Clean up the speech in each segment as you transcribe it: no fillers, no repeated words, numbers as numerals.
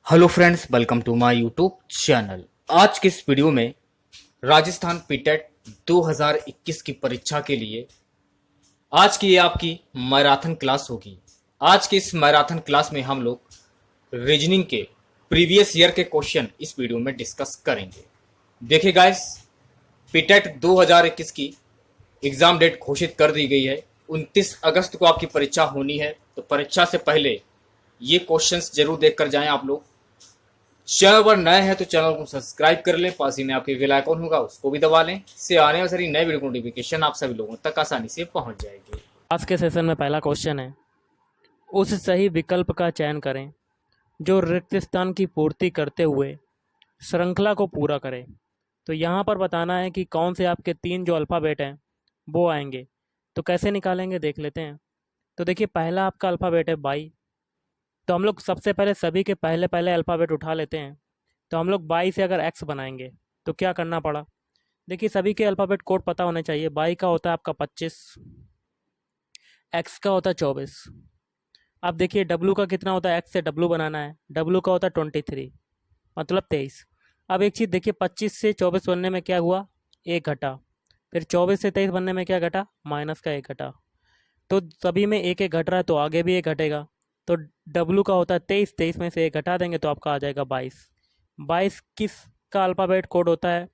Hello friends, welcome to my YouTube channel. आज के इस वीडियो में राजस्थान पीटेट 2021 की परीक्षा के लिए आज की ये आपकी मैराथन क्लास होगी। आज की इस मैराथन क्लास में हम लोग रीजनिंग के प्रीवियस ईयर के क्वेश्चन इस वीडियो में डिस्कस करेंगे। देखिए गाइस, पीटेट 2021 की एग्जाम डेट घोषित कर दी गई है। 29 अगस्त को आपकी परीक्षा होनी है, तो परीक्षा से पहले ये क्वेश्चंस जरूर देख कर जाएं आप लोग। चैनल पर नए हैं तो चैनल को सब्सक्राइब कर लें, पास ही में आपके बेल आइकन होगा उसको भी दबा लें। इससे आने वाली सारी नए वीडियो की नोटिफिकेशन आप सभी लोगों तक आसानी से पहुंच जाएगी। आज के सेशन में पहला क्वेश्चन है, उस सही विकल्प का चयन करें जो रिक्त स्थान की पूर्ति करते हुए श्रृंखला को पूरा करे। तो यहाँ पर बताना है कि कौन से आपके तीन जो अल्फ़ाबेट हैं वो आएंगे। तो कैसे निकालेंगे देख लेते हैं। तो देखिए, पहला आपका अल्फ़ाबेट है बाई। तो हम लोग सबसे पहले सभी के पहले पहले अल्फ़ाबेट उठा लेते हैं। तो हम लोग बाई से अगर एक्स बनाएंगे तो क्या करना पड़ा। देखिए, सभी के अल्फ़ाबेट कोड पता होने चाहिए। बाई का होता है आपका 25, एक्स का होता है 24। अब देखिए, डब्लू का कितना होता है, एक्स से डब्लू बनाना है, डब्लू का होता है 23, मतलब 23। अब एक चीज़ देखिए, 25 से 24 बनने में क्या हुआ, एक घटा। फिर 24 से 23 बनने में क्या घटा, माइनस का एक घटा। तो सभी में एक एक घट रहा है तो आगे भी एक घटेगा। तो डब्लू का होता है 23, 23 में से एक घटा देंगे तो आपका आ जाएगा 22। 22 किस का अल्फ़ाबेट कोड होता है,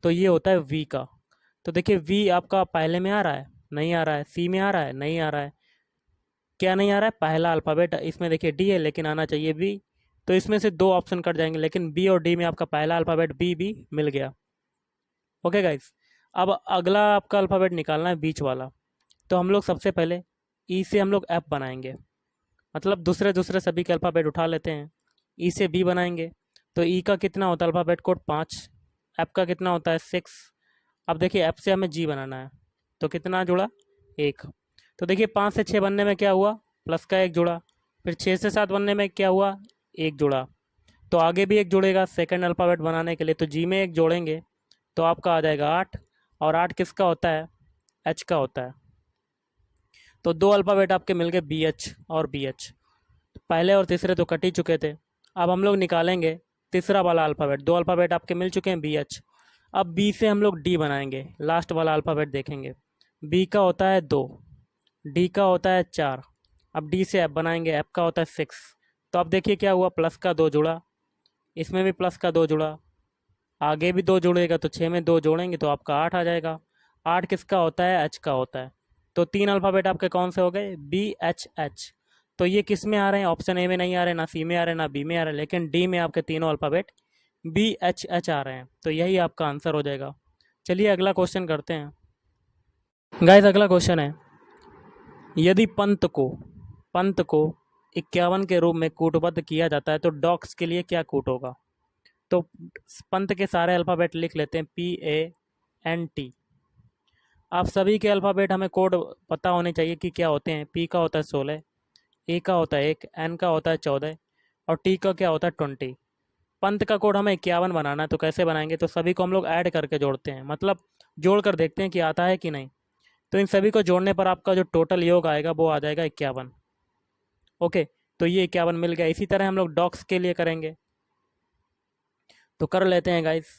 तो ये होता है वी का। तो देखिए, वी आपका पहले में आ रहा है, नहीं आ रहा है, सी में आ रहा है, नहीं आ रहा है। क्या नहीं आ रहा है, पहला अल्फ़ाबेट। इसमें देखिए डी है लेकिन आना चाहिए बी। तो इसमें से दो ऑप्शन कट जाएंगे, लेकिन बी और डी में आपका पहला अल्फ़ाबेट बी भी मिल गया। ओके गाइस, अब अगला आपका अल्फ़ाबेट निकालना है बीच वाला। तो हम लोग सबसे पहले ई से हम लोग एफ बनाएंगे, मतलब दूसरे दूसरे सभी के अल्फ़ाबेट उठा लेते हैं। ई से बी बनाएंगे तो ई का कितना होता है अल्फ़ाबेट कोड 5, एफ का कितना होता है 6। अब देखिए, एफ से हमें जी बनाना है तो कितना जुड़ा, एक। तो देखिए, 5 से 6 बनने में क्या हुआ, प्लस का एक जुड़ा। फिर 6 से 7 बनने में क्या हुआ, एक जुड़ा। तो आगे भी एक जुड़ेगा सेकंड अल्फ़ाबेट बनाने के लिए, तो जी में एक जोड़ेंगे तो आपका आ जाएगा 8। और 8 किसका होता है, एच का होता है। तो दो अल्फ़ाबेट आपके मिल गए, बी एच और बी एच। पहले और तीसरे तो कट ही चुके थे। अब हम लोग निकालेंगे तीसरा वाला अल्फ़ाबेट। दो अल्फ़ाबेट आपके मिल चुके हैं, बी एच। अब बी से हम लोग डी बनाएंगे, लास्ट वाला अल्फ़ाबेट देखेंगे। बी का होता है 2, डी का होता है 4। अब डी से एफ बनाएंगे, एफ का होता है 6। तो अब देखिए क्या हुआ, प्लस का 2 जुड़ा, इसमें भी प्लस का 2 जुड़ा, आगे भी 2 जुड़ेगा तो 6 में 2 जोड़ेंगे तो आपका 8 आ जाएगा। 8 किसका होता है, एच का होता है। तो तीन अल्फ़ाबेट आपके कौन से हो गए, बी एच एच। तो ये किस में आ रहे हैं, ऑप्शन ए में नहीं आ रहे, ना सी में आ रहे, ना बी में आ रहे, लेकिन डी में आपके तीनों अल्फ़ाबेट बी एच एच आ रहे हैं। तो यही आपका आंसर हो जाएगा। चलिए अगला क्वेश्चन करते हैं। गाइस, अगला क्वेश्चन है, यदि पंत को 51 के रूप में कूटबद्ध किया जाता है तो डॉक्स के लिए क्या कूट होगा। तो पंत के सारे अल्फ़ाबेट लिख लेते हैं, PANT। आप सभी के अल्फ़ाबेट हमें कोड पता होने चाहिए कि क्या होते हैं। पी का होता है 16, ए का होता है 1, एन का होता है 14 और टी का क्या होता है 20। पंत का कोड हमें 51 बनाना है, तो कैसे बनाएंगे, तो सभी को हम लोग ऐड करके जोड़ते हैं, मतलब जोड़ कर देखते हैं कि आता है कि नहीं। तो इन सभी को जोड़ने पर आपका जो टोटल योग आएगा वो आ जाएगा 51। ओके, तो ये 51 मिल गया। इसी तरह हम लोग डॉक्स के लिए करेंगे, तो कर लेते हैं गाइस।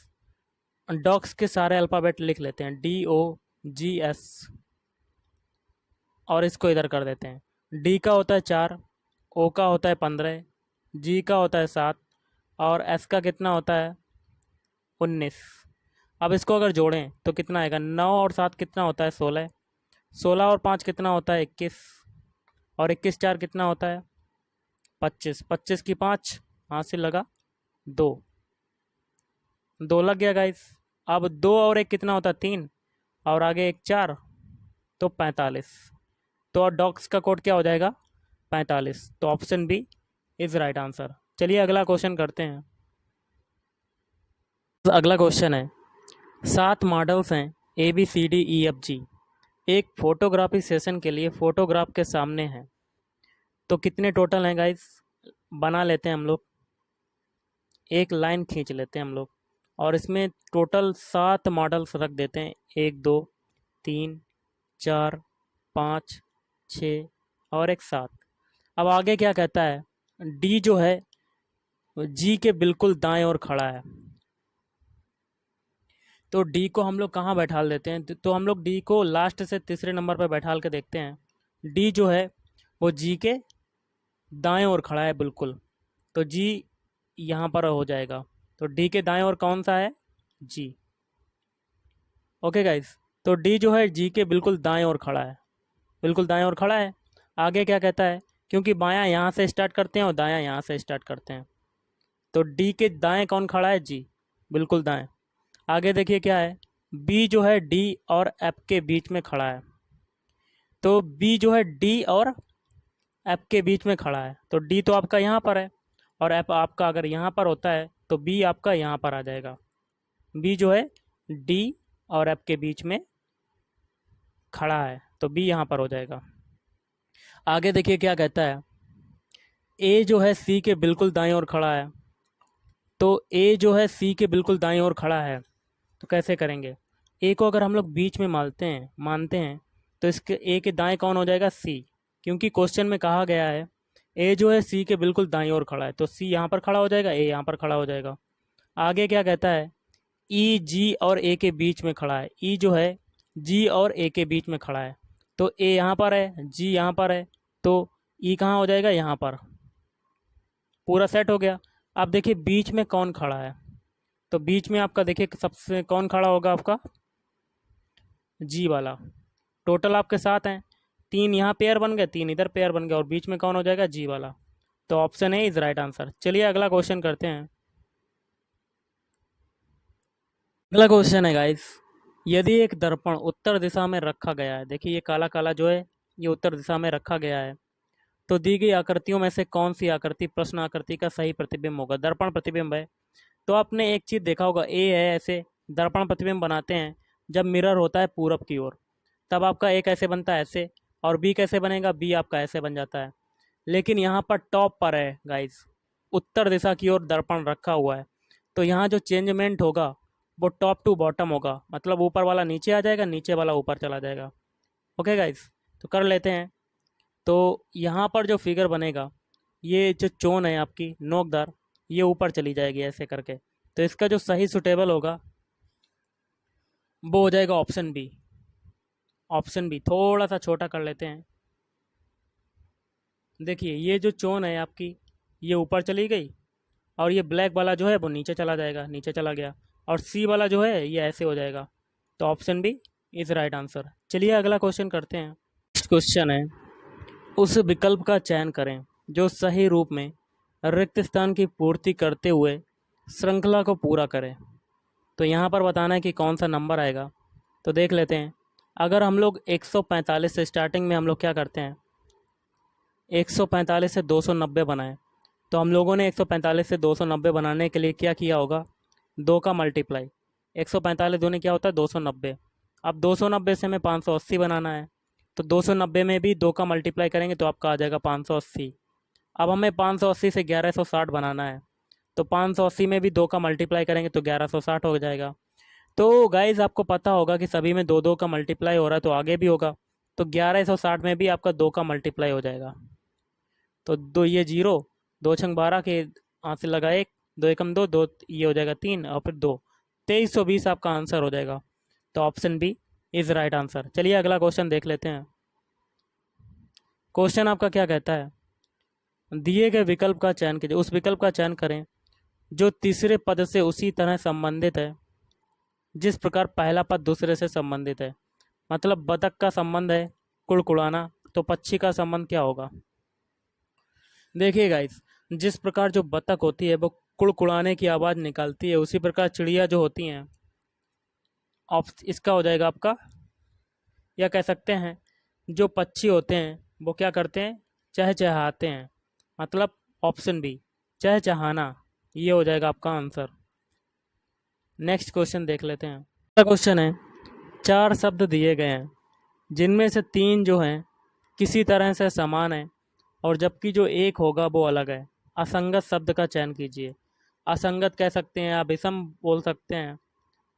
डॉक्स के सारे अल्फ़ाबेट लिख लेते हैं, DOGS, और इसको इधर कर देते हैं। डी का होता है 4, ओ का होता है 15, जी का होता है 7 और एस का कितना होता है 19। अब इसको अगर जोड़ें तो कितना आएगा, 9 और 7 कितना होता है 16, 16 और 5 कितना होता है 21 और 21 4 कितना होता है 25, 25 की 5 हाथ से लगा 2, 2 लग गया गाइस। अब 2 और 1 कितना होता है 3 और आगे एक 4, तो 45। तो डॉक्स का कोड क्या हो जाएगा 45। तो option B is right answer. चलिए अगला क्वेश्चन करते हैं। अगला क्वेश्चन है, 7 मॉडल्स हैं ABCDEFG, एक फोटोग्राफी सेशन के लिए फोटोग्राफ के सामने हैं। तो कितने टोटल हैं गाइस, बना लेते हैं हम लोग, एक लाइन खींच लेते हैं हम लोग और इसमें टोटल 7 मॉडल्स रख देते हैं, 1 2 3 4 5 6 और एक 7। अब आगे क्या कहता है, डी जो है जी के बिल्कुल दाएं ओर खड़ा है। तो डी को हम लोग कहाँ बैठाल देते हैं? तो हम लोग डी को लास्ट से तीसरे नंबर पर बैठाल के देखते हैं। डी जो है वो जी के दाएं ओर खड़ा है बिल्कुल। तो जी यहाँ पर हो जाएगा। तो डी के दाएं ओर कौन सा है? जी। ओके गाइस, तो डी जो है जी के बिल्कुल दाएं ओर खड़ा है, बिल्कुल दाएं ओर खड़ा है। आगे क्या कहता है? क्योंकि बायां यहाँ से स्टार्ट करते हैं और दायां यहाँ से स्टार्ट करते हैं, तो डी के दाएं कौन खड़ा है? जी, बिल्कुल दाएं। आगे देखिए क्या है, बी जो है डी और एफ के बीच में खड़ा है। तो बी जो है डी और एफ के बीच में खड़ा है, तो डी तो आपका यहाँ पर है और एफ आपका अगर यहाँ पर होता है तो बी आपका यहाँ पर आ जाएगा। बी जो है डी और एफ के बीच में खड़ा है, तो बी यहाँ पर हो जाएगा। आगे देखिए क्या कहता है, ए जो है सी के बिल्कुल दाएं ओर खड़ा है। तो ए जो है सी के बिल्कुल दाएं ओर खड़ा है, तो कैसे करेंगे? ए को अगर हम लोग बीच में मानते हैं तो इसके ए के दाएं कौन हो जाएगा? सी। क्योंकि क्वेश्चन में कहा गया है ए जो है सी के बिल्कुल दाएं ओर खड़ा है, तो सी यहाँ पर खड़ा हो जाएगा, ए यहाँ पर खड़ा हो जाएगा। आगे क्या कहता है, ई जी और ए के बीच में खड़ा है। ई जो है जी और ए के बीच में खड़ा है, तो ए यहाँ पर है, जी यहाँ पर है, तो ई कहाँ हो जाएगा? यहाँ पर। पूरा सेट हो गया। अब देखिए बीच में कौन खड़ा है, तो बीच में आपका देखिए सबसे कौन खड़ा होगा? आपका जी वाला। टोटल आपके साथ हैं, 3 यहाँ पेयर बन गए, 3 इधर पेयर बन गए, और बीच में कौन हो जाएगा? जी वाला। तो option A is right answer. चलिए अगला क्वेश्चन करते हैं। अगला क्वेश्चन है गाइस, यदि एक दर्पण उत्तर दिशा में रखा गया है, देखिए ये काला काला जो है ये उत्तर दिशा में रखा गया है, तो दी गई आकृतियों में से कौन सी आकृति प्रश्न आकृति का सही प्रतिबिंब होगा? दर्पण प्रतिबिंब है, तो आपने एक चीज़ देखा होगा, ए है ऐसे दर्पण प्रतिबिंब बनाते हैं जब मिरर होता है पूरब की ओर, तब आपका ए कैसे बनता है? ऐसे। और बी कैसे बनेगा? बी आपका ऐसे बन जाता है। लेकिन यहाँ पर टॉप पर है गाइस, उत्तर दिशा की ओर दर्पण रखा हुआ है, तो यहाँ जो चेंजमेंट होगा वो टॉप टू बॉटम होगा, मतलब ऊपर वाला नीचे आ जाएगा, नीचे वाला ऊपर चला जाएगा। ओके गाइस, तो कर लेते हैं। तो यहाँ पर जो फिगर बनेगा, ये जो चोन है आपकी नोकदार, ये ऊपर चली जाएगी ऐसे करके, तो इसका जो सही सुटेबल होगा वो हो जाएगा ऑप्शन बी। ऑप्शन बी थोड़ा सा छोटा कर लेते हैं। देखिए ये जो चोन है आपकी ये ऊपर चली गई, और ये ब्लैक वाला जो है वो नीचे चला जाएगा, नीचे चला गया, और सी वाला जो है ये ऐसे हो जाएगा। तो option B is right answer. चलिए अगला क्वेश्चन करते हैं। नेक्स्ट क्वेश्चन है, उस विकल्प का चयन करें जो सही रूप में रिक्त स्थान की पूर्ति करते हुए श्रृंखला को पूरा करे। तो यहाँ पर बताना है कि कौन सा नंबर आएगा, तो देख लेते हैं। अगर हम लोग 145 से स्टार्टिंग में हम लोग क्या करते हैं, 145 से 290 बनाएं, तो हम लोगों ने 145 से 290 बनाने के लिए क्या किया होगा? 2 का मल्टीप्लाई। 145 दूनी क्या होता है? 290। अब 290 से हमें 580 बनाना है, तो 290 में भी 2 का मल्टीप्लाई करेंगे तो आपका आ जाएगा 580। अब हमें 580 से 1160 बनाना है, तो 580 में भी 2 का मल्टीप्लाई करेंगे तो 1160 हो जाएगा। तो गाइज आपको पता होगा कि सभी में 2 का मल्टीप्लाई हो रहा है, तो आगे भी होगा, तो 1160 में भी आपका 2 का मल्टीप्लाई हो जाएगा। तो दो ये 0, 2 छंग 12 के हाथ से लगा 1, 2 एकम 2, 2 ये हो जाएगा 3, और फिर 2, 2320 आपका आंसर हो जाएगा। तो option B is right answer. चलिए अगला क्वेश्चन देख लेते हैं। क्वेश्चन आपका क्या कहता है, दिए गए विकल्प का चयन कीजिए, उस विकल्प का चयन करें जो तीसरे पद से उसी तरह संबंधित है जिस प्रकार पहला पद दूसरे से संबंधित है। मतलब बतख का संबंध है कुड़कुड़ाना, तो पक्षी का संबंध क्या होगा? देखिए गाइस, जिस प्रकार जो बतख होती है वो कुड़कुड़ाने की आवाज़ निकालती है, उसी प्रकार चिड़िया जो होती हैं, इसका हो जाएगा आपका, या कह सकते हैं जो पक्षी होते हैं वो क्या करते हैं? चहचहाते हैं, मतलब ऑप्शन बी चहचहाना, ये हो जाएगा आपका आंसर। नेक्स्ट क्वेश्चन देख लेते हैं। अगला क्वेश्चन है, 4 शब्द दिए गए हैं जिनमें से 3 जो हैं किसी तरह से समान है और जबकि जो एक होगा वो अलग है। असंगत शब्द का चयन कीजिए। असंगत कह सकते हैं, आप विषम बोल सकते हैं,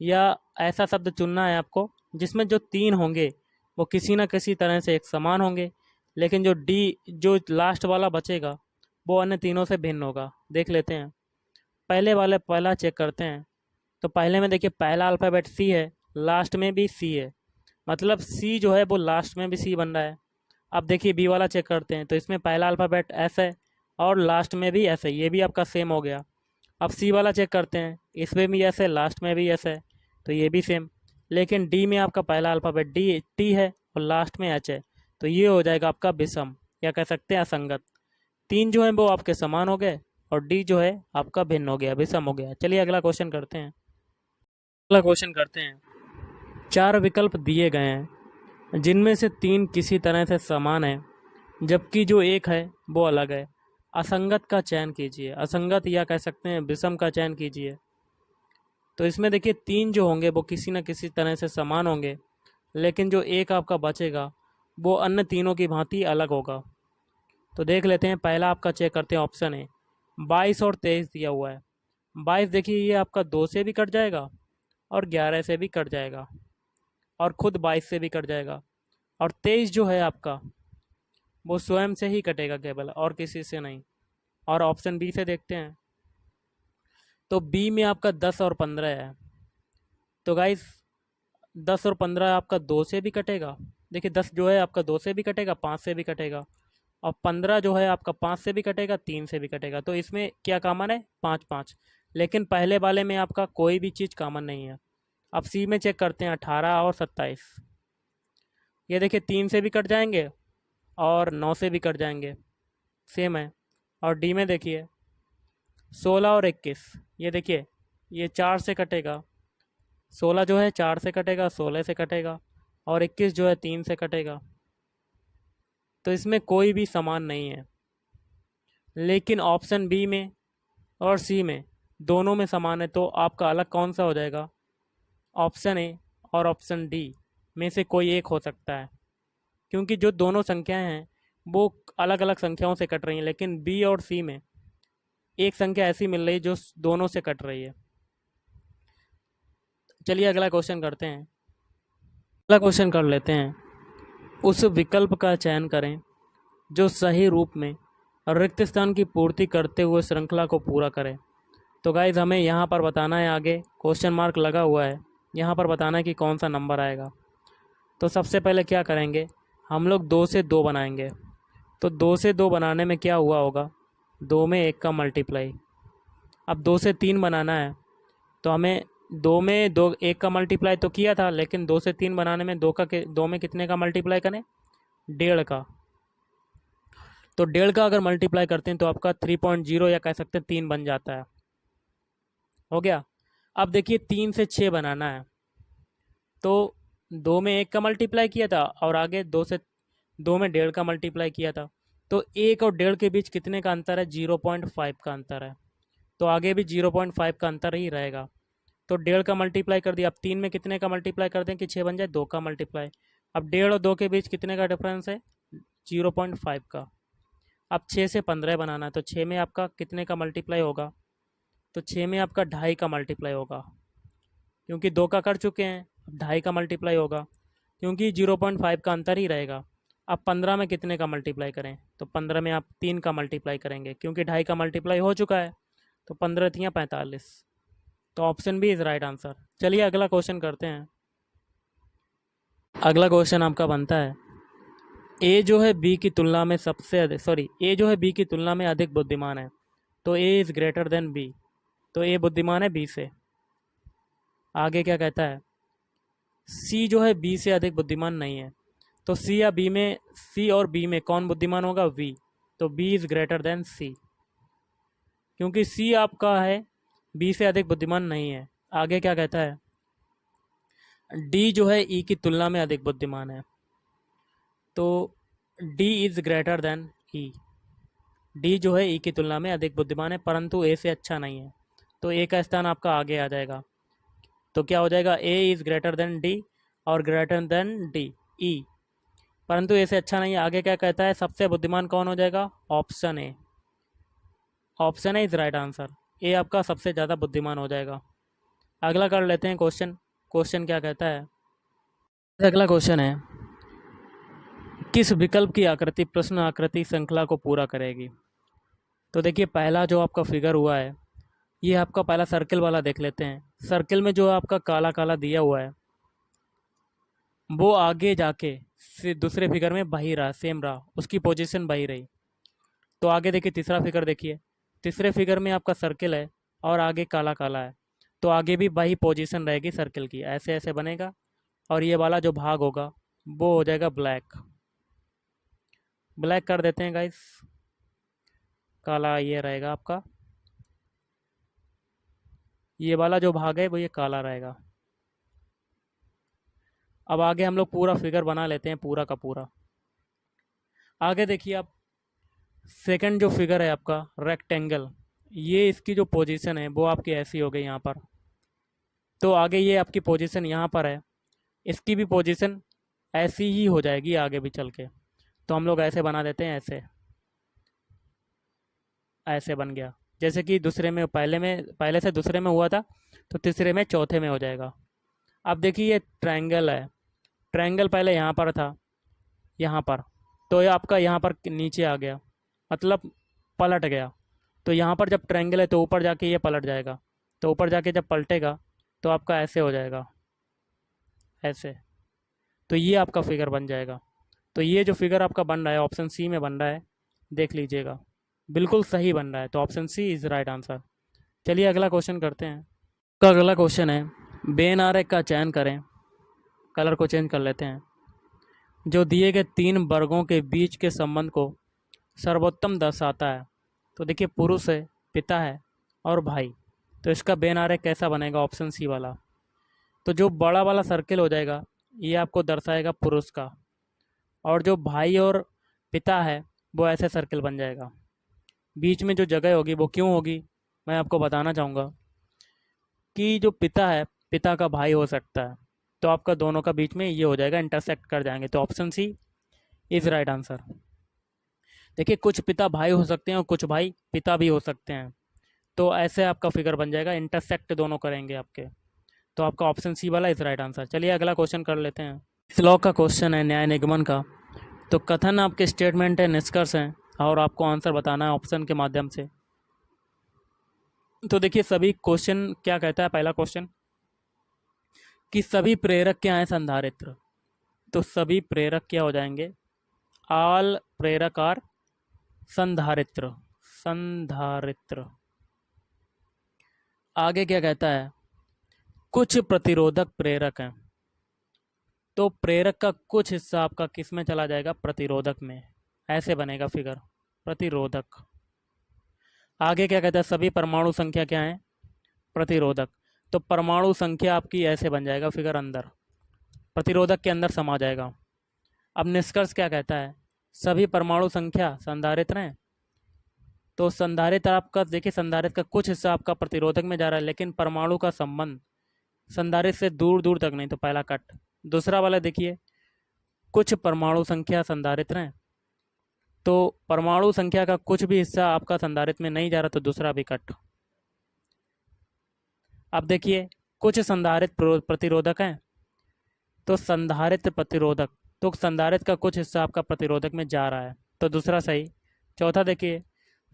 या ऐसा शब्द चुनना है आपको जिसमें जो 3 होंगे वो किसी न किसी तरह से एक समान होंगे, लेकिन जो लास्ट वाला बचेगा वो अन्य तीनों से भिन्न होगा। देख लेते हैं। पहला चेक करते हैं। तो पहले में देखिए पहला अल्फ़ाबेट सी है, लास्ट में भी सी है, मतलब सी जो है वो लास्ट में भी सी बन रहा है। अब देखिए बी वाला चेक करते हैं, तो इसमें पहला अल्फ़ाबेट एस है और लास्ट में भी एस है, ये भी आपका सेम हो गया। अब सी वाला चेक करते हैं, इसमें भी एस है, लास्ट में भी एस है, तो ये भी सेम। लेकिन डी में आपका पहला अल्फ़ाबेट डी टी है और लास्ट में एच है, तो ये हो जाएगा आपका विषम, या कह सकते हैं असंगत। तीन जो है वो आपके समान हो गए और डी जो है आपका भिन्न हो गया, विषम हो गया। चलिए अगला क्वेश्चन करते हैं। अगला क्वेश्चन करते हैं। चार विकल्प दिए गए हैं जिनमें से तीन किसी तरह से समान है जबकि जो एक है वो अलग है। असंगत का चयन कीजिए, असंगत या कह सकते हैं विषम का चयन कीजिए। तो इसमें देखिए तीन जो होंगे वो किसी न किसी तरह से समान होंगे, लेकिन जो एक आपका बचेगा वो अन्य तीनों की भांति अलग होगा। तो देख लेते हैं, पहला आपका चेक करते हैं, ऑप्शन है 22 और 23 दिया हुआ है। 22 देखिए ये आपका 2 से भी कट जाएगा और 11 से भी कट जाएगा और खुद 22 से भी कट जाएगा। और 23 जो है आपका वो स्वयं से ही कटेगा केवल, और किसी से नहीं। और ऑप्शन बी से देखते हैं, तो बी में आपका 10 और 15 है। तो गाइस 10 और 15 आपका 2 से भी कटेगा, देखिए 10 जो है आपका 2 से भी कटेगा, 5 से भी कटेगा, और 15 जो है आपका 5 से भी कटेगा, 3 से भी कटेगा। तो इसमें क्या कॉमन है, 5 5। लेकिन पहले वाले में आपका कोई भी चीज़ कॉमन नहीं है। अब सी में चेक करते हैं, 18 और 27, ये देखिए 3 से भी कट जाएंगे और 9 से भी कट जाएंगे, सेम है। और डी में देखिए 16 और 21, ये देखिए ये 4 से कटेगा, 16 जो है 4 से कटेगा, 16 से कटेगा, और 21 जो है 3 से कटेगा। तो इसमें कोई भी समान नहीं है। लेकिन ऑप्शन बी में और सी में दोनों में समान है, तो आपका अलग कौन सा हो जाएगा, ऑप्शन ए और ऑप्शन डी में से कोई एक हो सकता है, क्योंकि जो दोनों संख्याएं हैं वो अलग अलग संख्याओं से कट रही हैं, लेकिन बी और सी में एक संख्या ऐसी मिल रही है जो दोनों से कट रही है। चलिए अगला क्वेश्चन करते हैं। अगला क्वेश्चन कर लेते हैं, उस विकल्प का चयन करें जो सही रूप में रिक्त स्थान की पूर्ति करते हुए श्रृंखला को पूरा करे। तो गाइज हमें यहाँ पर बताना है, आगे क्वेश्चन मार्क लगा हुआ है, यहाँ पर बताना है कि कौन सा नंबर आएगा। तो सबसे पहले क्या करेंगे, हम लोग 2 से 2 बनाएंगे। तो 2 से 2 बनाने में क्या हुआ होगा, 2 में 1 का मल्टीप्लाई। अब 2 से 3 बनाना है, तो हमें 2 में 1 का मल्टीप्लाई तो किया था, लेकिन 2 से 3 बनाने में 2 में कितने का मल्टीप्लाई करें, 1.5 का। तो 1.5 का अगर मल्टीप्लाई करते हैं तो आपका 3.0 या कह सकते हैं 3 बन जाता है, हो गया। अब देखिए 3 से 6 बनाना है, तो 2 में 1 का मल्टीप्लाई किया था और आगे 2 में 1.5 का मल्टीप्लाई किया था, तो 1 और 1.5 के बीच कितने का अंतर है, 0.5 का अंतर है, तो आगे भी 0.5 का अंतर ही रहेगा। तो 1.5 का मल्टीप्लाई कर दिया। अब 3 में कितने का मल्टीप्लाई कर दें कि 6 बन जाए, 2 का मल्टीप्लाई। अब 1.5 और 2 के बीच कितने का डिफरेंस है, 0.5 का। अब 6 से 15 बनाना है, तो 6 में आपका कितने का मल्टीप्लाई होगा, तो 6 में आपका 2.5 का मल्टीप्लाई होगा, क्योंकि 2 का कर चुके हैं, अब 2.5 का मल्टीप्लाई होगा, क्योंकि 0.5 का अंतर ही रहेगा। अब 15 में कितने का मल्टीप्लाई करें, तो 15 में आप 3 का मल्टीप्लाई करेंगे, क्योंकि 2.5 का मल्टीप्लाई हो चुका है, तो 15 3 45। तो option B is right answer. चलिए अगला क्वेश्चन करते हैं। अगला क्वेश्चन आपका बनता है, ए जो है बी की तुलना में ए जो है बी की तुलना में अधिक बुद्धिमान है, तो A is greater than B, तो ए बुद्धिमान है बी से। आगे क्या कहता है, सी जो है बी से अधिक बुद्धिमान नहीं है, तो सी और बी में कौन बुद्धिमान होगा, वी, तो बी इज़ ग्रेटर देन सी, क्योंकि सी आपका है बी से अधिक बुद्धिमान नहीं है। आगे क्या कहता है, डी जो है ई की तुलना में अधिक बुद्धिमान है, तो D is greater then E, D जो है ई की तुलना में अधिक बुद्धिमान है, परंतु ए से अच्छा नहीं है, तो ए का स्थान आपका आगे आ जाएगा। तो क्या हो जाएगा, ए इज़ ग्रेटर देन डी और ग्रेटर देन डी ई, परंतु ए से अच्छा नहीं है। आगे क्या कहता है, सबसे बुद्धिमान कौन हो जाएगा, option A, option A is right answer, A आपका सबसे ज़्यादा बुद्धिमान हो जाएगा। अगला कर लेते हैं क्वेश्चन। क्वेश्चन क्या कहता है, अगला क्वेश्चन है, किस विकल्प की आकृति प्रश्न आकृति श्रृंखला को पूरा करेगी। तो देखिए पहला जो आपका फिगर हुआ है ये आपका पहला सर्किल वाला देख लेते हैं। सर्किल में जो आपका काला काला दिया हुआ है वो आगे जाके फिर दूसरे फिगर में वही रहा, सेम रहा, उसकी पोजीशन वही रही। तो आगे देखिए तीसरा फिगर देखिए, तीसरे फिगर में आपका सर्किल है और आगे काला काला है, तो आगे भी वही पोजीशन रहेगी सर्किल की, ऐसे ऐसे बनेगा। और ये वाला जो भाग होगा वो हो जाएगा ब्लैक। ब्लैक कर देते हैं गाइस, काला ये रहेगा आपका, ये वाला जो भाग है वो ये काला रहेगा। अब आगे हम लोग पूरा फिगर बना लेते हैं, पूरा का पूरा। आगे देखिए आप, सेकंड जो फिगर है आपका रेक्टेंगल, ये इसकी जो पोजीशन है वो आपकी ऐसी हो गई यहाँ पर। तो आगे ये आपकी पोजीशन यहाँ पर है, इसकी भी पोजीशन ऐसी ही हो जाएगी आगे भी चल के। तो हम लोग ऐसे बना देते हैं, ऐसे ऐसे बन गया। जैसे कि दूसरे में पहले से दूसरे में हुआ था, तो तीसरे में चौथे में हो जाएगा। अब देखिए ये ट्रायंगल है, ट्रायंगल पहले यहाँ पर था, यहाँ पर, तो ये आपका यहाँ पर नीचे आ गया, मतलब पलट गया। तो यहाँ पर जब ट्रायंगल है तो ऊपर जाके ये पलट जाएगा, तो ऊपर जाके जब पलटेगा तो आपका ऐसे हो जाएगा, ऐसे। तो ये आपका फिगर बन जाएगा। तो ये जो फिगर आपका बन रहा है ऑप्शन सी में बन रहा है, देख लीजिएगा, बिल्कुल सही बन रहा है। तो option C is right answer. चलिए अगला क्वेश्चन करते हैं। का अगला क्वेश्चन है, बेन आरेख का चयन करें। कलर को चेंज कर लेते हैं। जो दिए गए तीन वर्गों के बीच के संबंध को सर्वोत्तम दर्शाता है। तो देखिए पुरुष है, पिता है और भाई, तो इसका बेन आरेख कैसा बनेगा, ऑप्शन सी वाला। तो जो बड़ा वाला सर्किल हो जाएगा ये आपको दर्शाएगा पुरुष का, और जो भाई और पिता है वो ऐसे सर्किल बन जाएगा। बीच में जो जगह होगी वो क्यों होगी, मैं आपको बताना चाहूँगा कि जो पिता है, पिता का भाई हो सकता है, तो आपका दोनों का बीच में ये हो जाएगा, इंटरसेक्ट कर जाएंगे। तो option C is right answer. देखिए कुछ पिता भाई हो सकते हैं और कुछ भाई पिता भी हो सकते हैं, तो ऐसे आपका फिगर बन जाएगा, इंटरसेक्ट दोनों करेंगे आपके। तो आपका ऑप्शन सी वाला इज़ राइट आंसर। चलिए अगला क्वेश्चन कर लेते हैं। इस लॉ का क्वेश्चन है न्याय निगमन का। तो कथन आपके स्टेटमेंट है, निष्कर्ष हैं, और आपको आंसर बताना है ऑप्शन के माध्यम से। तो देखिए सभी क्वेश्चन क्या कहता है, पहला क्वेश्चन कि सभी प्रेरक क्या हैं, संधारित्र। तो सभी प्रेरक क्या हो जाएंगे, ऑल प्रेरक आर संधारित्र, संधारित्र। आगे क्या कहता है, कुछ प्रतिरोधक प्रेरक हैं। तो प्रेरक का कुछ हिस्सा आपका किस में चला जाएगा, प्रतिरोधक में, ऐसे बनेगा फिगर, प्रतिरोधक। आगे क्या कहता है, सभी परमाणु संख्या क्या है, प्रतिरोधक। तो परमाणु संख्या आपकी ऐसे बन जाएगा फिगर, अंदर प्रतिरोधक के अंदर समा जाएगा। अब निष्कर्ष क्या कहता है, सभी परमाणु संख्या संधारित्र हैं। तो संधारित्र आपका देखिए, संधारित्र का कुछ हिस्सा आपका प्रतिरोधक में जा रहा है, लेकिन परमाणु का संबंध संधारित्र से दूर दूर तक नहीं, तो पहला कट। दूसरा वाला देखिए, कुछ परमाणु संख्या संधारित्र हैं, तो परमाणु संख्या का कुछ भी हिस्सा आपका संधारित्र में नहीं जा रहा, तो दूसरा भी कट। अब देखिए कुछ संधारित्र प्रतिरोधक हैं, तो संधारित्र प्रतिरोधक, तो संधारित्र का कुछ हिस्सा आपका प्रतिरोधक में जा रहा है, तो दूसरा सही। चौथा देखिए,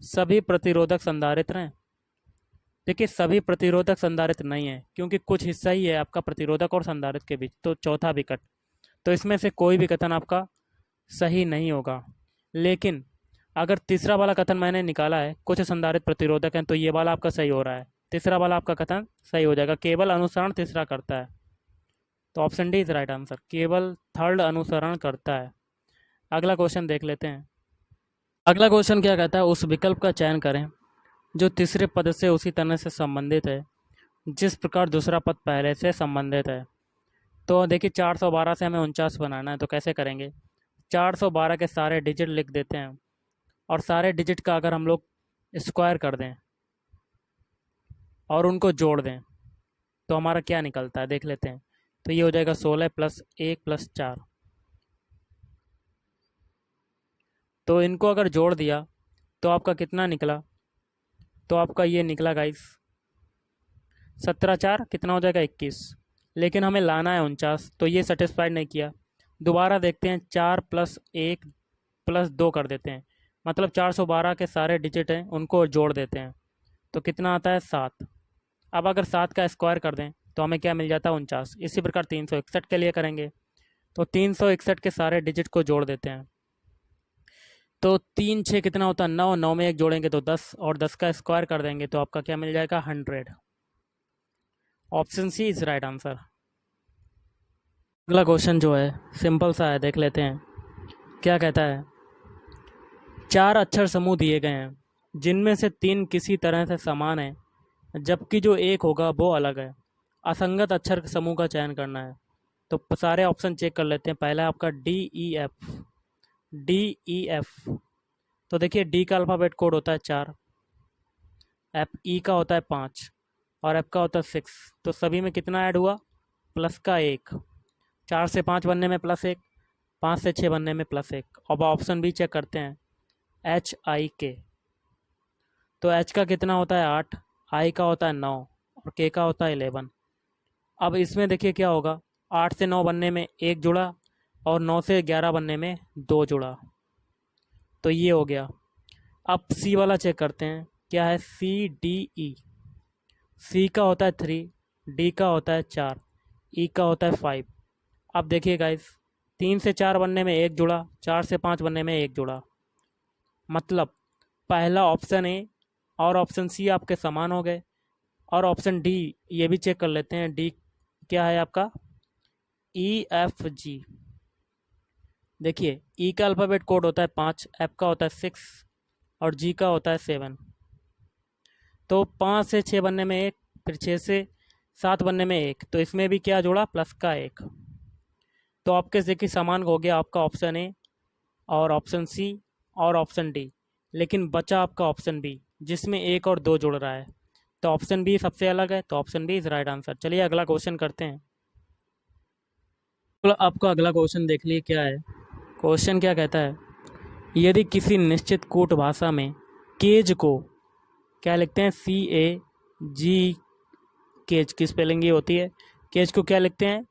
सभी प्रतिरोधक संधारित्र हैं। देखिए सभी प्रतिरोधक संधारित्र नहीं है, क्योंकि कुछ हिस्सा ही है आपका प्रतिरोधक और संधारित्र के बीच, तो चौथा भी कट। तो इसमें से कोई भी कथन आपका सही नहीं होगा। लेकिन अगर तीसरा वाला कथन मैंने निकाला है, कुछ संधारित्र प्रतिरोधक हैं, तो ये वाला आपका सही हो रहा है, तीसरा वाला आपका कथन सही हो जाएगा, केवल अनुसरण तीसरा करता है। तो option D is right answer, केवल थर्ड अनुसरण करता है। अगला क्वेश्चन देख लेते हैं। अगला क्वेश्चन क्या कहता है, उस विकल्प का चयन करें जो तीसरे पद से उसी तरह से संबंधित है जिस प्रकार दूसरा पद पहले से संबंधित है। तो देखिए 412 से हमें 49 बनाना है, तो कैसे करेंगे, 412 के सारे डिजिट लिख देते हैं, और सारे डिजिट का अगर हम लोग स्क्वायर कर दें और उनको जोड़ दें तो हमारा क्या निकलता है, देख लेते हैं। तो ये हो जाएगा 16 + 1 + 4। तो इनको अगर जोड़ दिया तो आपका कितना निकला, तो आपका ये निकला गाइस 17 4 कितना हो जाएगा 21। लेकिन हमें लाना है 49, तो ये सेटिस्फाइड नहीं किया। दोबारा देखते हैं, 4 + 1 + 2 कर देते हैं, मतलब 412 के सारे डिजिट हैं उनको जोड़ देते हैं, तो कितना आता है 7। अब अगर 7 का स्क्वायर कर दें तो हमें क्या मिल जाता है 49। इसी प्रकार 361 के लिए करेंगे तो 361 के सारे डिजिट को जोड़ देते हैं। तो 3 6 कितना होता है 9, 9 में एक जोड़ेंगे तो 10, और 10 का स्क्वायर कर देंगे तो आपका क्या मिल जाएगा 100। Option C is right answer. अगला क्वेश्चन जो है सिंपल सा है, देख लेते हैं क्या कहता है। 4 अक्षर समूह दिए गए हैं जिनमें से 3 किसी तरह से समान हैं जबकि जो एक होगा वो अलग है। असंगत अक्षर समूह का चयन करना है। तो सारे ऑप्शन चेक कर लेते हैं। पहला है आपका D E F. D E F, तो देखिए डी का अल्फ़ाबेट कोड होता है 4, एफ ई का होता है 5 और एफ का होता है 6। तो सभी में कितना ऐड हुआ प्लस का 1। 4 से 5 बनने में +1, 5 से 6 बनने में +1। अब ऑप्शन भी चेक करते हैं एच आई के। तो एच का कितना होता है 8, आई का होता है 9 और के का होता है 11। अब इसमें देखिए क्या होगा, 8 से 9 बनने में 1 जुड़ा और 9 से 11 बनने में 2 जुड़ा। तो ये हो गया। अब सी वाला चेक करते हैं क्या है, सी डी ई। सी का होता है 3, डी का होता है 4, ई का होता है 5। अब देखिए गाइस, 3 से 4 बनने में 1 जुड़ा, 4 से 5 बनने में 1 जुड़ा। मतलब पहला ऑप्शन ए और ऑप्शन सी आपके समान हो गए। और ऑप्शन डी ये भी चेक कर लेते हैं। डी क्या है आपका ई एफ जी। देखिए ई का अल्फ़ाबेट कोड होता है 5, एफ का होता है 6 और जी का होता है 7। तो 5 से 6 बनने में 1, फिर 6 से 7 बनने में 1, तो इसमें भी क्या जुड़ा प्लस का 1। तो आपके देखिए समान हो गया आपका ऑप्शन ए और ऑप्शन सी और ऑप्शन डी। लेकिन बचा आपका ऑप्शन बी जिसमें 1 और 2 जुड़ रहा है। तो ऑप्शन बी सबसे अलग है, तो option B is right answer. चलिए अगला क्वेश्चन करते हैं। तो आपका अगला क्वेश्चन देख लिए क्या है। क्वेश्चन क्या कहता है, यदि किसी निश्चित कूट भाषा में केज को क्या लिखते हैं, सी ए जी, केज की स्पेलिंग ये होती है। केज को क्या लिखते हैं,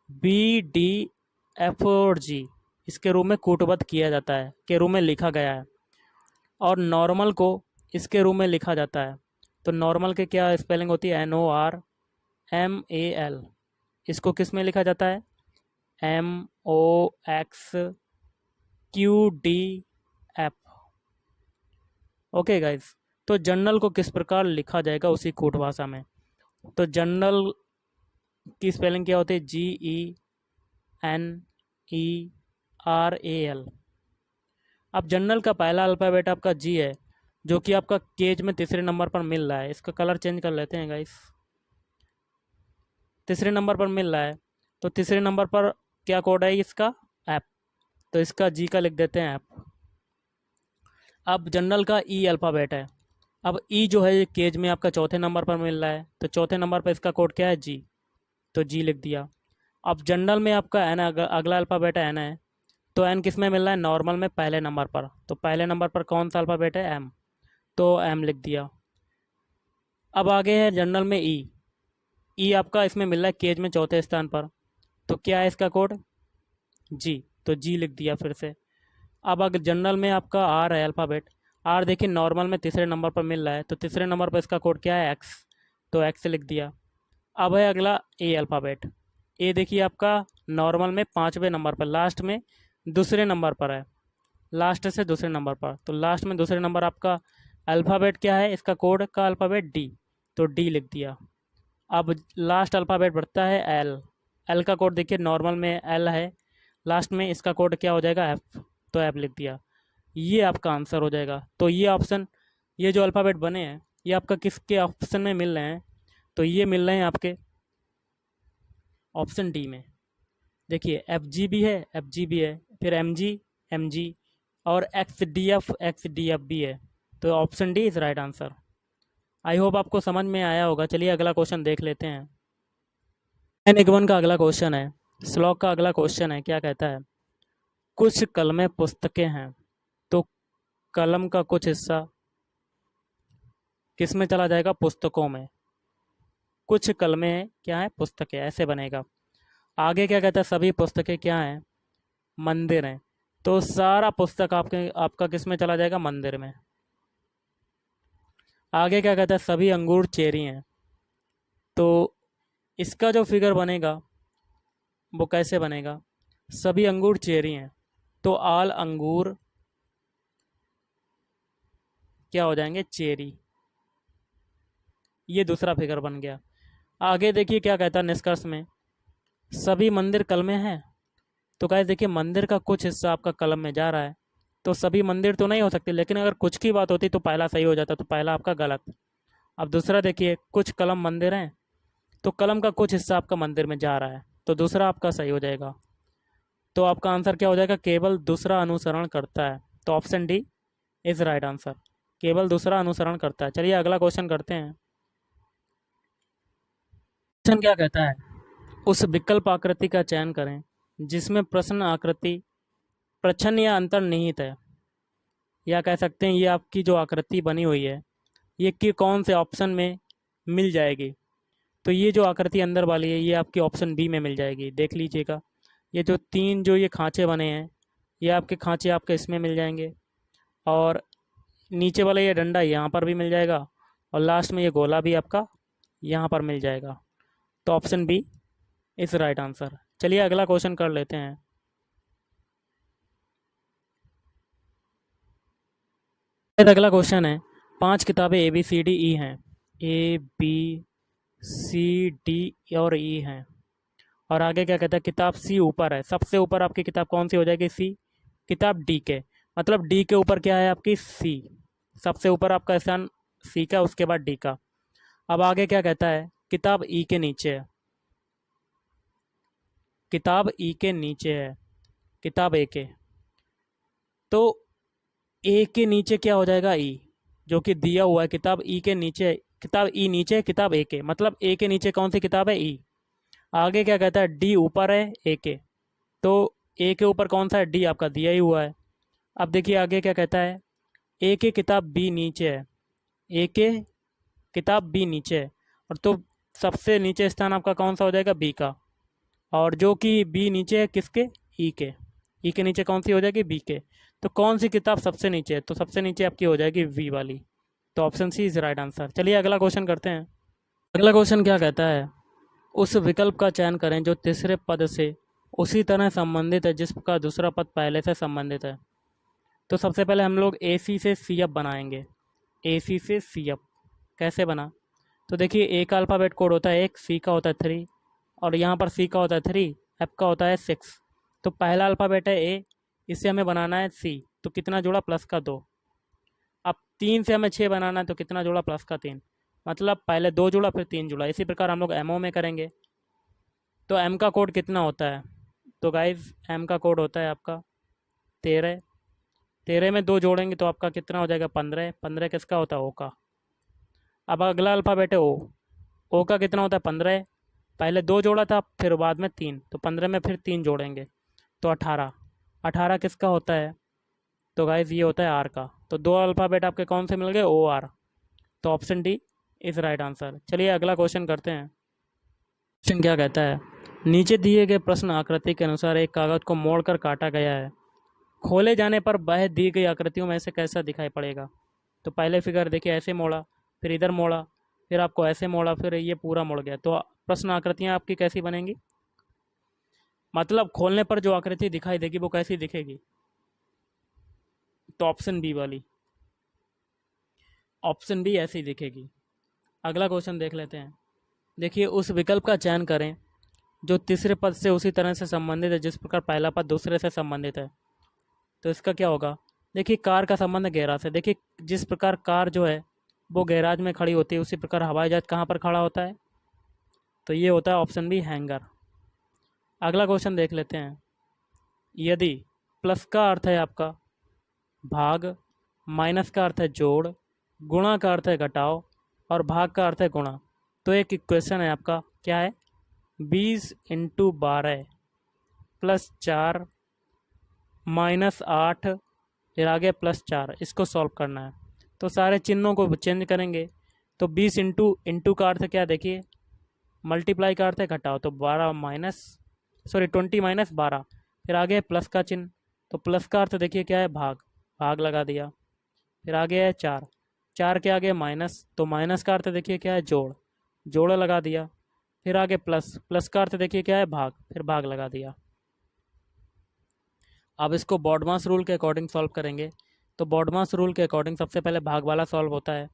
बी डी एफ और जी, इसके रूप में कूटबद्ध किया जाता है, के रूप में लिखा गया है। और नॉर्मल को इसके रूप में लिखा जाता है। तो नॉर्मल के क्या स्पेलिंग होती है, NORMAL। इसको किस में लिखा जाता है, MOXQDF। ओके गाइज, तो जनरल को किस प्रकार लिखा जाएगा उसी कूट भाषा में। तो जनरल की स्पेलिंग क्या होती है, GENERAL। अब जनरल का पहला अल्फ़ाबेट आपका जी है जो कि आपका केज में तीसरे नंबर पर मिल रहा है। इसका कलर चेंज कर लेते हैं गाइस। तीसरे नंबर पर मिल रहा है, तो तीसरे नंबर पर क्या कोड है इसका, एप। तो इसका जी का लिख देते हैं एप। अब जनरल का ई अल्फ़ाबेट है। अब ई जो है केज में आपका चौथे नंबर पर मिल रहा है, तो चौथे नंबर पर इसका कोड क्या है, जी। तो जी लिख दिया। अब जनरल में आपका एन, अगला अल्फ़ाबेट एन है। तो एन किस में मिल रहा है, नॉर्मल में पहले नंबर पर। तो पहले नंबर पर कौन सा अल्फ़ाबेट है, एम। तो एम लिख दिया। अब आगे है जनरल में ई। ई आपका इसमें मिल रहा है केज में चौथे स्थान पर। तो क्या है इसका कोड, जी। तो जी लिख दिया फिर से। अब अगर जनरल में आपका आर है अल्फ़ाबेट। आर देखिए नॉर्मल में तीसरे नंबर पर मिल रहा है, तो तीसरे नंबर पर इसका कोड क्या है, एक्स। तो एक्स लिख दिया। अब है अगला ए अल्फ़ाबेट। ए देखिए आपका नॉर्मल में 5वें नंबर पर, लास्ट में दूसरे नंबर पर है, लास्ट से दूसरे नंबर पर। तो लास्ट में दूसरे नंबर आपका अल्फ़ाबेट क्या है, इसका कोड का अल्फ़ाबेट डी। तो डी लिख दिया। अब लास्ट अल्फ़ाबेट बढ़ता है एल। एल का कोड देखिए नॉर्मल में एल है, लास्ट में इसका कोड क्या हो जाएगा, एफ। तो एफ लिख दिया। ये आपका आंसर हो जाएगा। तो ये ऑप्शन, ये जो अल्फ़ाबेट बने हैं ये आपका किसके ऑप्शन में मिल रहे हैं, तो ये मिल रहे हैं आपके ऑप्शन डी में। देखिए एफ जी भी है, एफ जी भी है, फिर एम जी, एम जी और एक्स डी एफ भी है। तो option D is right answer. I hope आपको समझ में आया होगा। चलिए अगला क्वेश्चन देख लेते हैं। निगमन का अगला क्वेश्चन है, श्लोक का अगला क्वेश्चन है। क्या कहता है, कुछ कलमें पुस्तकें हैं, तो कलम का कुछ हिस्सा किस में चला जाएगा, पुस्तकों में। कुछ कलमें क्या है, पुस्तकें, ऐसे बनेगा। आगे क्या कहता है, सभी पुस्तकें क्या हैं, मंदिर हैं। तो सारा पुस्तक आपका किस में चला जाएगा, मंदिर में। आगे क्या कहता है, सभी अंगूर चेरी हैं। तो इसका जो फिगर बनेगा वो कैसे बनेगा, सभी अंगूर चेरी हैं, तो आल अंगूर क्या हो जाएंगे, चेरी। ये दूसरा फिगर बन गया। आगे देखिए क्या कहता है निष्कर्ष में, सभी मंदिर कल में है। तो गाइस देखिए, मंदिर का कुछ हिस्सा आपका कलम में जा रहा है, तो सभी मंदिर तो नहीं हो सकते, लेकिन अगर कुछ की बात होती तो पहला सही हो जाता, तो पहला आपका गलत। अब दूसरा देखिए, कुछ कलम मंदिर हैं, तो कलम का कुछ हिस्सा आपका मंदिर में जा रहा है, तो दूसरा आपका सही हो जाएगा। तो आपका आंसर क्या हो जाएगा, केवल दूसरा अनुसरण करता है। तो option D is right answer, केवल दूसरा अनुसरण करता है। चलिए अगला क्वेश्चन करते हैं। क्वेश्चन क्या कहता है, उस विकल्प आकृति का चयन करें जिसमें प्रश्न आकृति प्रच्छन्न या अंतर्निहित है, या कह सकते हैं ये आपकी जो आकृति बनी हुई है ये कि कौन से ऑप्शन में मिल जाएगी। तो ये जो आकृति अंदर वाली है ये आपकी ऑप्शन बी में मिल जाएगी। देख लीजिएगा, ये जो तीन जो ये खांचे बने हैं, ये आपके खांचे आपके इसमें मिल जाएंगे, और नीचे वाला ये डंडा यहाँ पर भी मिल जाएगा, और लास्ट में ये गोला भी आपका यहाँ पर मिल जाएगा। तो option B is right answer. चलिए अगला क्वेश्चन कर लेते हैं। अगला क्वेश्चन है, 5 किताबें A B C D E हैं, ए बी सी डी और ई हैं, और आगे क्या कहता है, किताब सी ऊपर है, सबसे ऊपर आपकी किताब कौन सी हो जाएगी, सी। किताब डी के, मतलब डी के ऊपर क्या है आपकी, सी। सबसे ऊपर आपका स्थान सी का, उसके बाद डी का। अब आगे क्या कहता है, किताब ई के नीचे है, किताब ई के नीचे है, किताब ए के। तो ए के नीचे क्या हो जाएगा, ई, जो कि दिया हुआ है किताब ई के नीचे, किताब ई नीचे है किताब ए के, मतलब ए के नीचे कौन सी किताब है, ई। आगे क्या कहता है, डी ऊपर है ए के, तो ए के ऊपर कौन सा है, डी आपका दिया ही हुआ है। अब देखिए आगे क्या कहता है, ए के किताब बी नीचे है, ए के किताब बी नीचे है, और तो सबसे नीचे स्थान आपका कौन सा हो जाएगा, बी का, और जो कि बी नीचे है किसके, ई के, ई के नीचे कौन सी हो जाएगी, बी के। तो कौन सी किताब सबसे नीचे है, तो सबसे नीचे आपकी हो जाएगी वी वाली। तो option C is right answer. चलिए अगला क्वेश्चन करते हैं। अगला क्वेश्चन क्या कहता है, उस विकल्प का चयन करें जो तीसरे पद से उसी तरह संबंधित है जिस प्रकार दूसरा पद पहले से संबंधित है। तो सबसे पहले हम लोग ए सी से सी अप बनाएंगे, ए सी से सी अप कैसे बना, तो देखिए ए का अल्फ़ाबेट कोड होता है 1, सी का होता है 3, और यहाँ पर सी का होता है 3, एफ का होता है 6। तो पहला अल्फ़ाबेट है ए, इससे हमें बनाना है सी, तो कितना जुड़ा, प्लस का 2। अब 3 से हमें 6 बनाना है, तो कितना जुड़ा, प्लस का 3, मतलब पहले 2 जुड़ा फिर 3 जुड़ा। इसी प्रकार हम लोग एमओ में करेंगे। तो एम का कोड कितना होता है, तो गाइज एम का कोड होता है आपका 13, 13 में 2 जोड़ेंगे तो आपका कितना हो जाएगा, 15, 15 किसका होता है, ओ का। अब अगला अल्फ़ाबेट है ओ, ओ का कितना होता है, 15, पहले 2 जोड़ा था फिर बाद में 3, तो 15 में फिर 3 जोड़ेंगे तो 18, 18 किसका होता है, तो गाइज ये होता है आर का। तो 2 अल्फ़ाबेट आपके कौन से मिल गए, ओ आर। तो option D is right answer. चलिए अगला क्वेश्चन करते हैं। क्वेश्चन क्या कहता है, नीचे दिए गए प्रश्न आकृति के अनुसार एक कागज को मोड़कर काटा गया है, खोले जाने पर वह दी गई आकृतियों में से कैसा दिखाई पड़ेगा। तो पहले फिगर देखिए, ऐसे मोड़ा, फिर इधर मोड़ा, फिर आपको ऐसे मोड़ा, फिर ये पूरा मुड़ गया, तो प्रश्न आकृतियाँ आपकी कैसी बनेंगी, मतलब खोलने पर जो आकृति दिखाई देगी वो कैसी दिखेगी, तो ऑप्शन बी वाली, ऑप्शन बी ऐसी दिखेगी। अगला क्वेश्चन देख लेते हैं। देखिए, उस विकल्प का चयन करें जो तीसरे पद से उसी तरह से संबंधित है जिस प्रकार पहला पद दूसरे से संबंधित है। तो इसका क्या होगा, देखिए कार का संबंध है गैराज से। देखिए जिस प्रकार कार जो है वो गैराज में खड़ी होती है, उसी प्रकार हवाई जहाज कहाँ पर खड़ा होता है, तो ये होता है ऑप्शन बी, हैंगर। अगला क्वेश्चन देख लेते हैं। यदि प्लस का अर्थ है आपका भाग, माइनस का अर्थ है जोड़, गुणा का अर्थ है घटाव, और भाग का अर्थ है गुणा, तो एक इक्वेशन है आपका, क्या है, 20 × 12 + 4 -8 फिर आगे +4, इसको सॉल्व करना है। तो सारे चिन्हों को चेंज करेंगे। तो 20 इंटू का अर्थ क्या, देखिए मल्टीप्लाई का अर्थ है घटाओ, तो 20 - 12, फिर आगे प्लस का चिन्ह, तो प्लस का अर्थ देखिए क्या है, भाग, भाग लगा दिया। फिर आगे है 4, 4 के आगे माइनस, तो माइनस का अर्थ देखिए क्या है, जोड़, जोड़ लगा दिया। फिर आगे प्लस, प्लस का अर्थ देखिए क्या है, भाग, फिर भाग लगा दिया। अब इसको बॉडमास रूल के अकॉर्डिंग सॉल्व करेंगे। तो बॉडमास रूल के अकॉर्डिंग सबसे पहले भाग वाला सॉल्व होता है।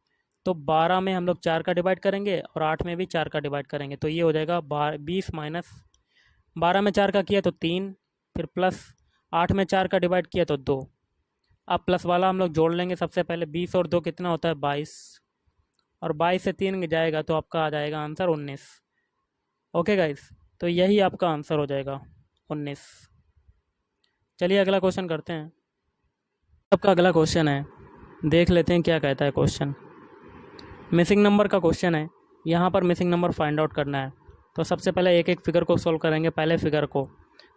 तो 12 में हम लोग 4 का डिवाइड करेंगे और 8 में भी 4 का डिवाइड करेंगे, तो ये हो जाएगा 20 माइनस 12 में 4 का किया तो 3, फिर प्लस 8 में 4 का डिवाइड किया तो 2। अब प्लस वाला हम लोग जोड़ लेंगे सबसे पहले, 20 और 2 कितना होता है, 22, और 22 से 3 जाएगा तो आपका आ जाएगा आंसर 19। ओके गाइस, तो यही आपका आंसर हो जाएगा 19। चलिए अगला क्वेश्चन करते हैं। आपका अगला क्वेश्चन है, देख लेते हैं क्या कहता है क्वेश्चन। मिसिंग नंबर का क्वेश्चन है। यहाँ पर मिसिंग नंबर फाइंड आउट करना है। तो सबसे पहले एक एक फिगर को सॉल्व करेंगे। पहले फिगर को,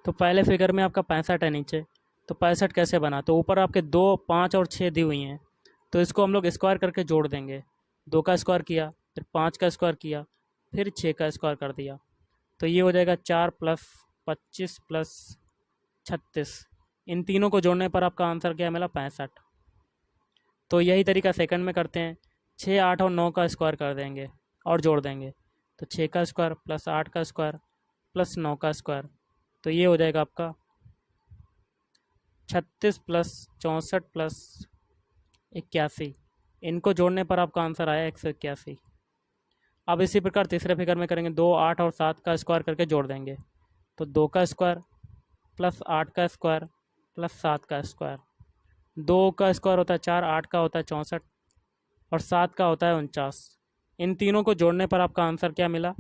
तो पहले फिगर में आपका 65 है नीचे, तो 65 कैसे बना, तो ऊपर आपके 2, 5 और 6 दी हुई हैं, तो इसको हम लोग स्क्वायर करके जोड़ देंगे। 2 का स्क्वायर किया, फिर 5 का स्क्वायर किया, फिर 6 का स्क्वायर कर दिया, तो ये हो जाएगा 4 प्लस 25 प्लस 36। इन तीनों को जोड़ने पर आपका आंसर क्या मिला, 65। तो यही तरीका सेकंड में करते हैं। 6, 8 और 9 का स्क्वायर कर देंगे और जोड़ देंगे, तो 6 का स्क्वायर प्लस 8 का स्क्वायर प्लस 9 का स्क्वायर, तो ये हो जाएगा आपका 36 प्लस 64 प्लस 81। इनको जोड़ने पर आपका आंसर आया 181। अब इसी प्रकार तीसरे फिगर में करेंगे। 2, 8 और 7 का स्क्वायर करके जोड़ देंगे, तो 2 का स्क्वायर प्लस 8 का स्क्वायर प्लस 7 का स्क्वायर। 2 का स्क्वायर होता है 4, 8 का होता है 64 और 7 का होता है 49। इन तीनों को जोड़ने पर आपका आंसर क्या मिला,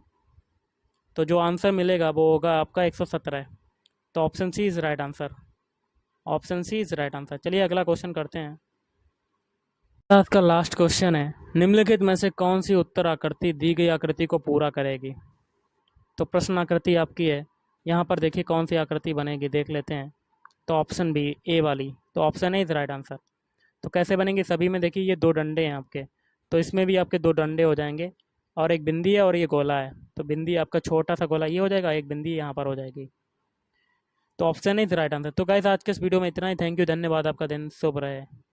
तो जो आंसर मिलेगा वो होगा आपका 117। तो option C is right answer. Option C is right answer. चलिए अगला क्वेश्चन करते हैं। आज का लास्ट क्वेश्चन है, निम्नलिखित में से कौन सी उत्तर आकृति दी गई आकृति को पूरा करेगी। तो प्रश्न आकृति आपकी है। यहाँ पर देखिए कौन सी आकृति बनेगी, देख लेते हैं। तो ऑप्शन बी, ए वाली, तो option A is right answer. तो कैसे बनेंगे, सभी में देखिए ये 2 डंडे हैं आपके, तो इसमें भी आपके 2 डंडे हो जाएंगे और एक बिंदी है और ये गोला है, तो बिंदी आपका छोटा सा गोला ये हो जाएगा, एक बिंदी यहाँ पर हो जाएगी। तो ऑप्शन इज राइट आंसर। तो गाइस आज के इस वीडियो में इतना ही। थैंक यू, धन्यवाद, आपका दिन शुभ रहे।